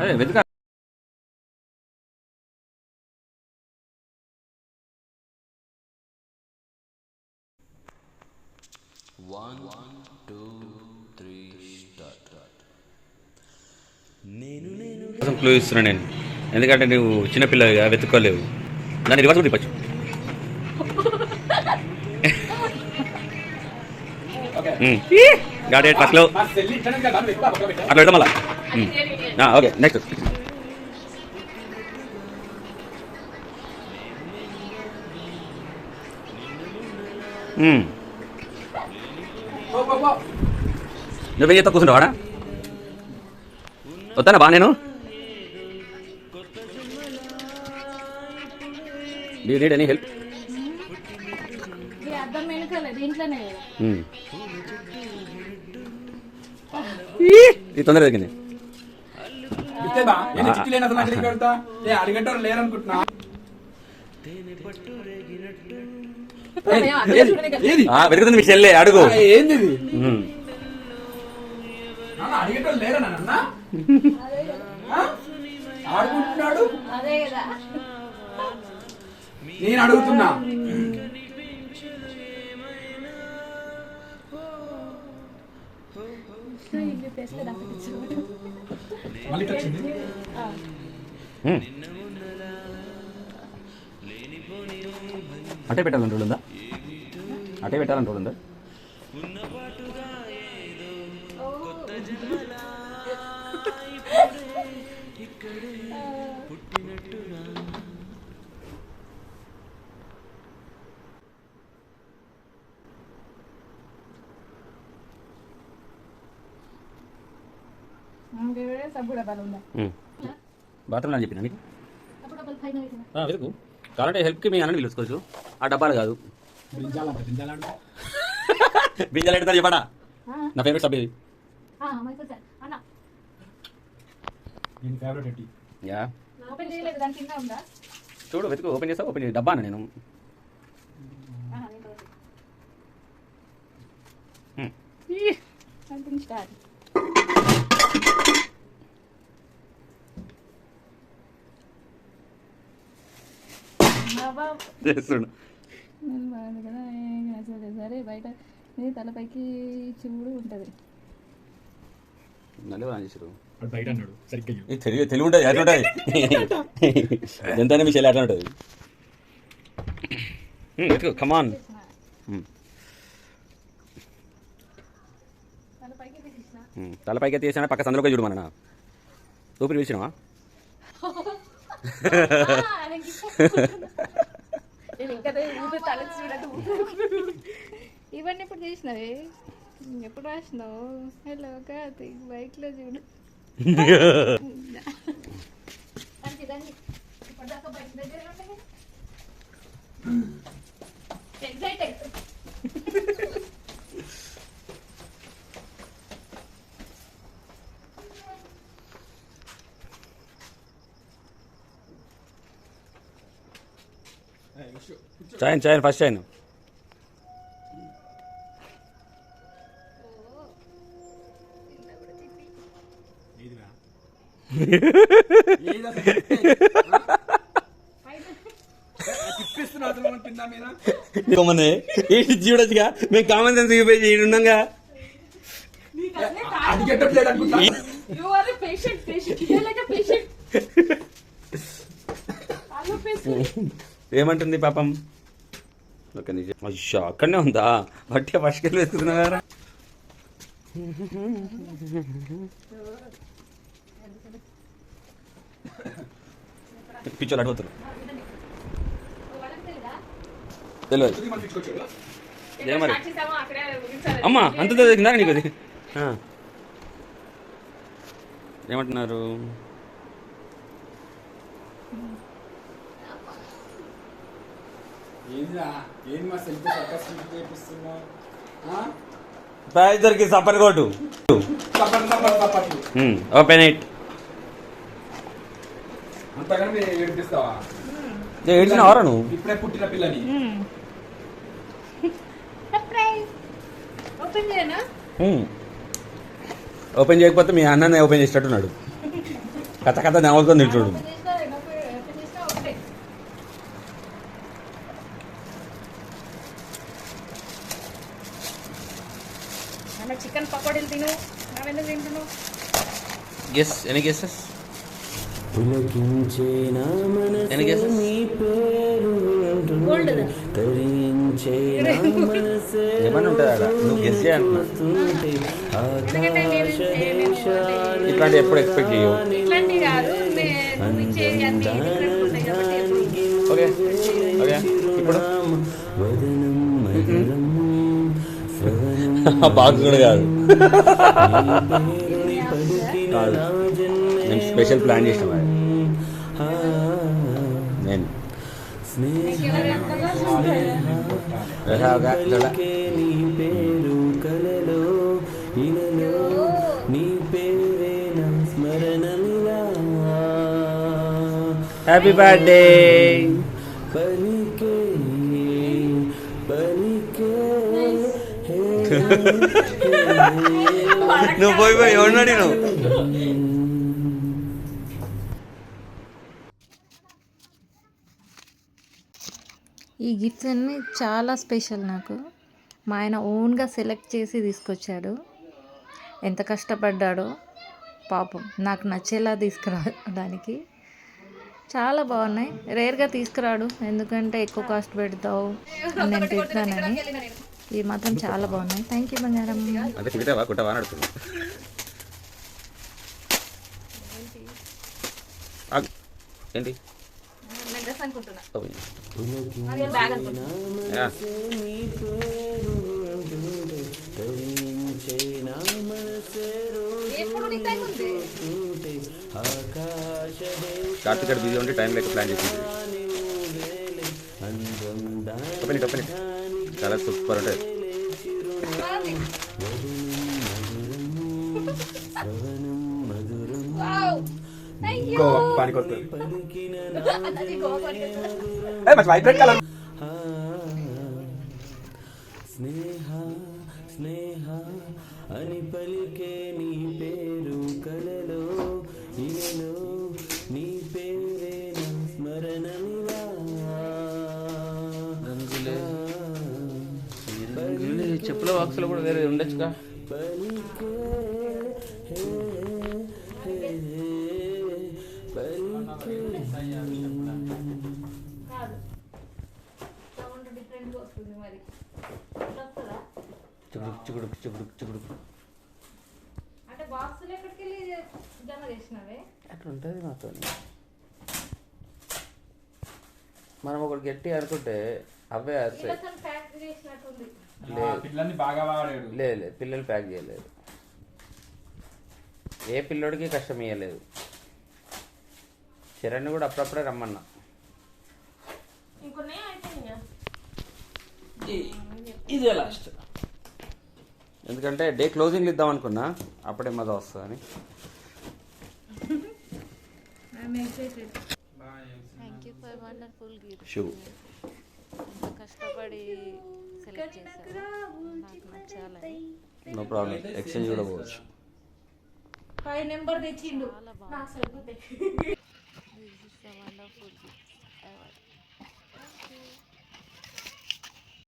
అదే వెతుక. క్లూ ఇస్తున్నా నేను, ఎందుకంటే నువ్వు చిన్నపిల్లగా వెతుక్కోలేవు. దాన్ని రివర్స్ కూడా తిప్పచ్చు. గాడి ఫస్ట్లో అట్లా పెడతాం మళ్ళా. Okay next. నువ్వేం చేస్తా కూర్చుంటావాడా? వస్తానా బా నేను. Do you need any help? ఈ తొందర దొరికింది. వెతుకుతుంది మీ చెల్లె, అడుగు. ఏంది ఆడుకుంటున్నాడు, నేను అడుగుతున్నా. అటే పెట్టాలని రూల్ ఉందా? అటే పెట్టాలని రూల్ ఉందా? బాత్రూమ్ అని చెప్పిన నీకు. వెతుకు, కావాలంటే హెల్ప్కి మీ అన్నని పిలుచుకోవచ్చు. ఆ డబ్బాలు కాదు. బింజాలు ఎడతారు చెప్పడా? నా ఫేవరెట్ సబ్ ఇది. యా చూడు, వెతుకు. ఓపెన్ చేస్తా, ఓపెన్ చేసి డబ్బా అన్న నేను. చేస్తుండు సరే, బయట తలపైకి చూడు ఉంటుంది. తెలుగు ఉంటుంది, అట్లా ఉంటుంది. ఎంతైనా మీ చెల్లి అట్లా ఉంటుంది. కమాన్. తలపైకి తీసినా పక్క సందులోకి చూడు. మన ఊపిరి పిలిచినావా? ఇవన్నీ ఇప్పుడు చేసినవి, ఎప్పుడు రాసినావు? హలో కార్తీక్, బైక్ లో చూడు. చాయన్ చాయన్ ఫస్ట్ చాయన్. చూడొచ్చుగా, మేము కామన్ సెన్స్ ఉన్నాగా. ఏమంటుంది పాపం? ఓకే అయ్యా, అక్కడనే ఉందా? బట్టి పట్టుకెళ్ళి వెతుకుతున్నారా? పిచ్చోళ్ళు అడుగుతారు. తెలియదు మరి. అమ్మా అంత దొరికిందా నీకు? అది ఏమంటున్నారు? ఇద్దరికి సపర్ కోటు. Open it. ఏడ్చినావరా నువ్వు? ఇప్పుడే పుట్టిన పిల్లని ఓపెన్ చేయనా? ఓపెన్ చేయకపోతే మీ అన్ననే ఓపెన్ చేసేటట్టున్నాడు. కథ కథ నవ్వుతో తింటుడు. చికెన్ పకోడీలు తిను, నావెందుకు తింటున్నావు? గెస్, ఎన్ని గెసెస్? ఎన్ని గెసెస్? ఏమన్నా ఉంటుంది అక్కడ, నువ్వు గెస్ చేయాలంటున్నా. ఇట్లాంటి ఎప్పుడు ఎక్స్పెక్ట్ చేయవు. ఓకే ఓకే, ఇప్పుడు బాక్స్ కూడా కాదు. నేను స్పెషల్ ప్లాన్ చేసిన నేను హ్యాపీ బర్త్డే. నువ్వు పోయి ఎవరినాడు నువ్వు? ఈ గిఫ్ట్స్ అన్నీ చాలా స్పెషల్ నాకు. మా ఆయన ఓన్గా సెలెక్ట్ చేసి తీసుకొచ్చాడు. ఎంత కష్టపడ్డాడో పాపం, నాకు నచ్చేలా తీసుకురావడానికి. చాలా బాగున్నాయి. రేర్గా తీసుకురాడు, ఎందుకంటే ఎక్కువ కాస్ట్ పెడతావు అని నేను తిడతానని. ఇవి మాత్రం చాలా బాగున్నాయి. థ్యాంక్ యూ బంగారం. అంటే తింటావా కుట్టవా అని అడుగుతున్నా. ఏంటి కార్తిక్ గారు బిజీ ఉంటే టైం లేక ప్లాన్ చేసింది. ఓపెన్ చాలా సూపర్ ఉంటుంది. Vibrate colour. స్నేహ స్నేహ అని పలికే నీ పేరు కలలో ఇలలో నీ పేరే నా స్మరణమిలా. చెప్పుల బాక్స్లో కూడా వేరే ఉండొచ్చుగా. పలికే చిగుడు చిగుడు చిగుడు అంటే బాక్సులు ఎక్కడికి వెళ్ళి జమ చేసినవే? అట్లా ఉంటుంది మాతో. మనం ఒకటి గట్టి అనుకుంటే అవే వస్తాయి. పిల్లల్ని బాగా వాడాడు. లేదు పిల్లలు ప్యాక్ చేయలేదు. ఏ పిల్లోడికి కష్టం ఇవ్వలేదు. చరణ్ కూడా అప్పుడప్పుడే రమ్మన్నా. ఇదే లాస్ట్, ఎందుకంటే డే క్లోజింగ్ ఇద్దాం అనుకున్నా, అప్పుడే మజా వస్తుందని. Thank you for wonderful gift. Shoe కష్టపడి సెలెక్ట్ చేశారు, నాకు నచ్చాలని. నో ప్రాబ్లం, ఎక్స్చేంజ్ కూడా పోవచ్చు. 5 నెంబర్ తెచ్చిండు. నాకు సరిపోతాయి. This is a wonderful gift ever. Thank you.